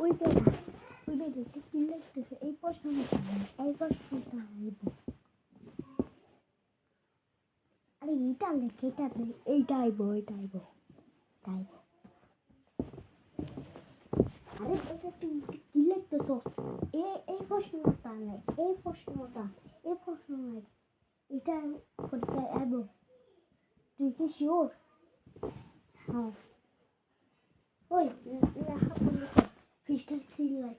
ওই বেটাটা কি লাগতেছে এই প্রশ্নটা আইব আরে এইটা লেখে এইটা আইব তাই আরে এটা তুই কি লিখতেছ এই প্রশ্নটা নাই এই প্রশ্নটা এটা পরীক্ষায় আইব তুই কি শিওর হ্যাঁ ওই লেখা বন্ধ কর পৃষ্ঠা সিলাই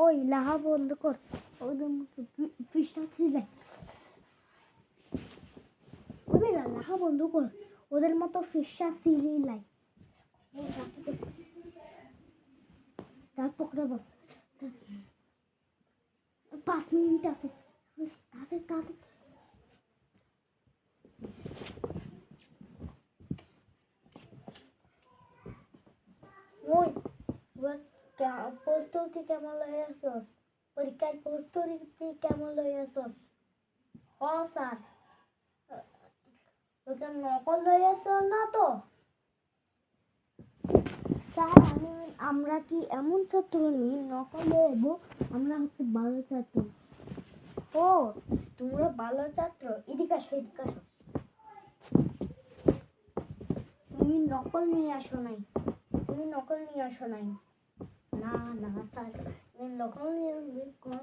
ওই লেখা বন্ধ কর ওদের মতো পৃষ্ঠা সিলাই লেখা বন্ধ কর ওদের মতো পৃষ্ঠা সিলাই তার পকড়াবো 5 মিনিট আছে তাতে ওই প্রস্তুতি কেমন লয়ে আসছ পরীক্ষার প্রস্তুতি কেমন লয়ে আসছ হ স্যার তোকে নকল লয়ে আসছ না তো স্যার আমরা কি এমন ছাত্র নেই নকল লয়ে আমরা হচ্ছে ভালো ছাত্র ও তোমরা ভালো ছাত্র এদিকে আসো তুমি নকল নিয়ে আসো নাই না স্যার নকল নিয়ে কোন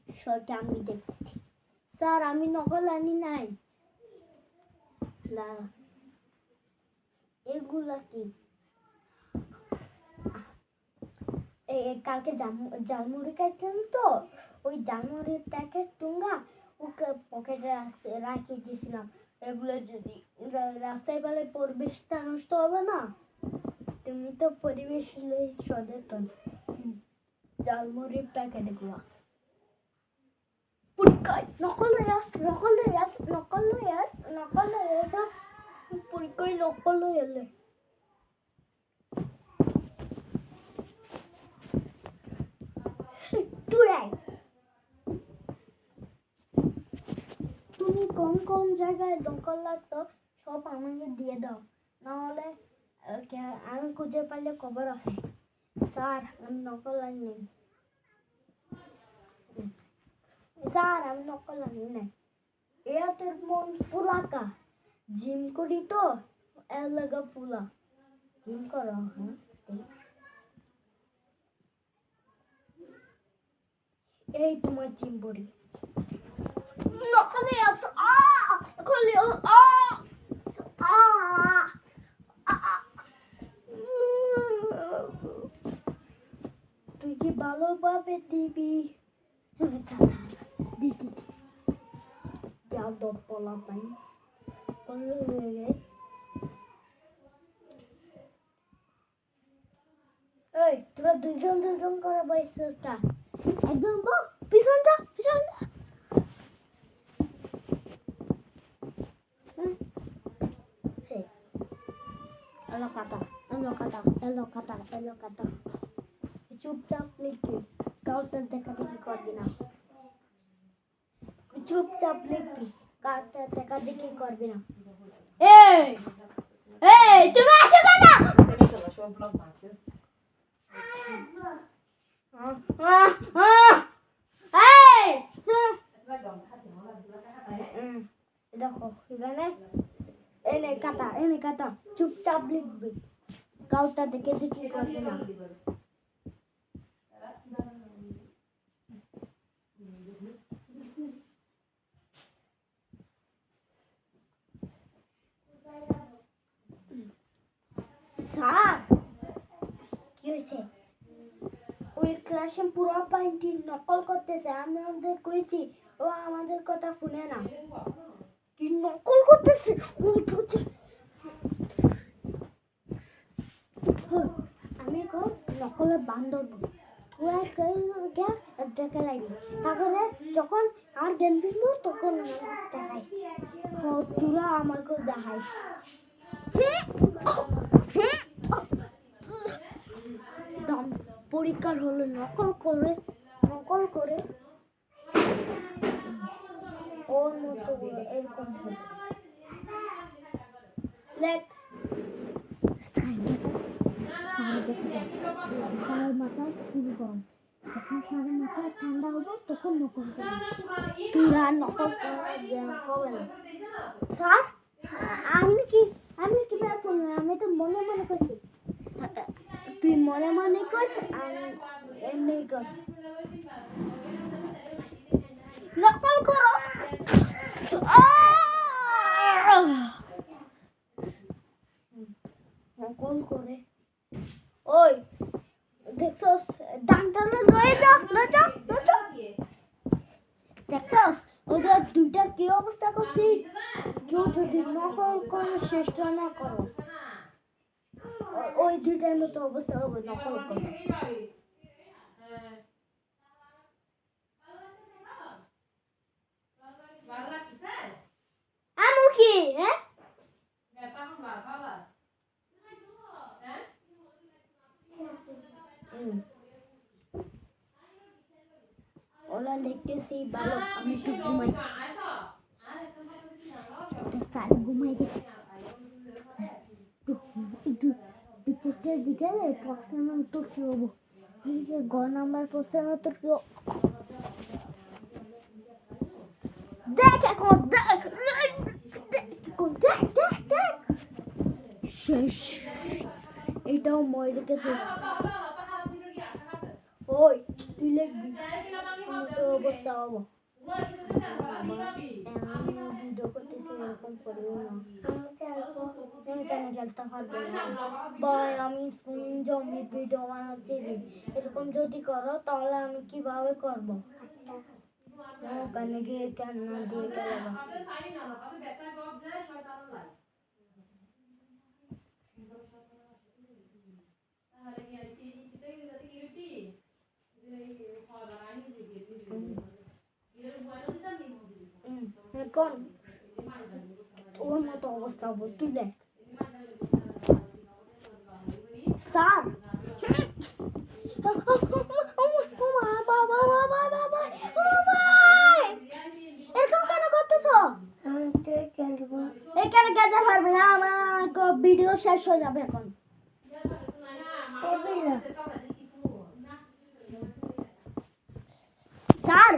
শর্টে আমি দেখছি স্যার আমি নকল আনি নাই না এগুলা কি কালকে জালমুড়ি খাইতাম তো ওই জালমুড়ির প্যাকেট টুঙ্গা ওকে পকেটে রাখি দিয়েছিলাম এগুলো যদি রাস্তায় পেলে পরিবেশটা নষ্ট হবে না তুমি তো পরিবেশ সচেতন জালমুড়ির প্যাকেট এগুলো নকল হয়ে আস পরীক্ষায় নকল হয়ে এলে তুমি কোন জায়গায় নকল লাগতো সব আমাকে দিয়ে দাও নাহলে আমি খুঁজে পাইলে খবর আছে স্যার আমি নকল আনি নাই এতের মন ফুলাকা জিম করি তো এর লাগা ফুলা জিম করো হ্যাঁ এই তোমার জিম বডি নকলে আছে তুই কি ভালোভাবে দিবি পলা পাই এই তোরা দুইজন করে বসে একদম পিছন যা এলো কাটা চুপচাপ লিখবি কাউকে দেখাদেখি করবি না চুপচাপ লিখবি কাউকে দেখাদেখি করবি না এই তুমি আসো কেন দেখো এখানে কাটা চুপচাপ লিখবি কাউটা দেখে করবি না স্যার কি হয়েছে ওই ক্লাসে পুরো পাইন্টি নকল করতেছে আমি ওদের কইছি ও আমাদের কথা শুনে না কি নকল করতেছে আমি এখন নকলে বান্ধব দেখা লাগবে তারপরে যখন আর গেম ফিরবো তখন দেখাই তোরা আমাকে দেখাই পরীক্ষার হলে নকল করে ওর মতো এরকম এরকম হবে। লেখ স্যারের মাথা শুরু করুন, যখন স্যারের মাথা ঠান্ডা হবে তখন নকল করুন। তুই আর নকল হবে না স্যার। আমি কি ব্যাপার, আমি তো মনে মনে করছি। তুই মনে মনে করছ, এমনি কর, নকল করো। নকল করে ওই দেখছস ডানটা লয়ে যা দেখছস ওদের দুইটার কি অবস্থা করছি। কেউ যদি নকল করে চেষ্টা না করো, ওই দুইটার মতো অবস্থা হবে নকল করে। আমু কি হ্যাঁ ওরা লিখতেছি ভালো, আমি একটু ঘুমাই। স্যার ঘুমাই গেছে একটু বিকেলের দিকে প্রশ্নের উত্তর কি হবো, গ নাম্বার প্রশ্নের উত্তর কি দেখ এখন দেখ শেষ। এটাও মই রেখেছে। ওই তুই লিখবি তো অবস্থা হবো। ভিডিও করতেছি এরকম করিও না, খেলতে পারবো না ভাই। আমি জমির ভিডিও বানাচ্ছি, এরকম যদি করো তাহলে আমি কিভাবে করবো? ওখানে গিয়ে কেন দিয়ে খেলবো? এখন ওর মতো অবস্থা হবো, তুই দেখ স্যার। এরকম কেন করতেছো? এখানে গেতে পারবে না, আমার ভিডিও শেষ হয়ে যাবে এখন। স্যার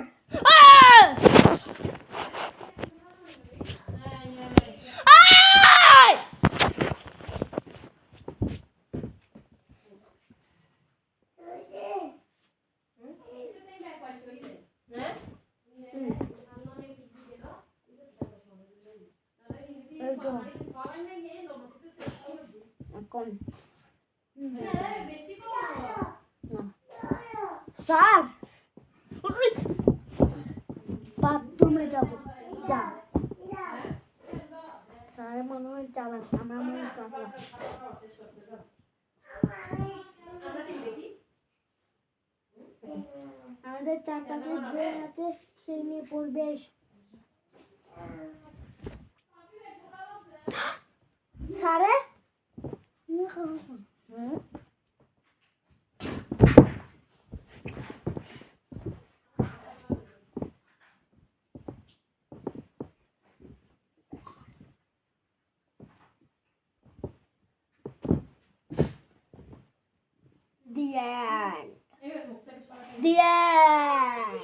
এখন স্যার বাথরুমে যাবো, যা। স্যার মনে হয় চালাক, আমার মনে হয় চালাক। আমাদের চারপাশে যে আছে সেই নিয়ে পরিবেশ। স্যারে The end. The end.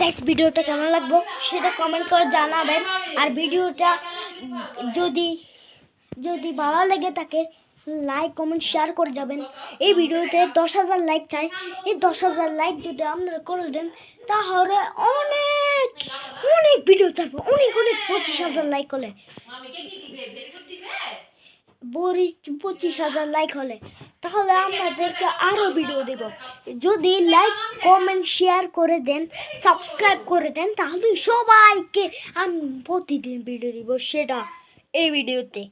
Guys ভিডিওটা কেমন লাগলো সেটা কমেন্ট করে জানাবেন। আর ভিডিওটা যদি যদি ভালো লেগে থাকে লাইক কমেন্ট শেয়ার করে যাবেন। এই ভিডিওতে 10,000 লাইক চাই। এই 10,000 লাইক যদি আপনারা করে দেন তাহলে অনেক অনেক ভিডিও থাকবে, অনেক 25,000 লাইক হলে 25,000 লাইক হলে তাহলে আমাদেরকে আরও ভিডিও দেব। যদি লাইক কমেন্ট শেয়ার করে দেন, সাবস্ক্রাইব করে দেন, তাহলে সবাইকে আমি প্রতিদিন ভিডিও দিব সেটা এই ভিডিওতে।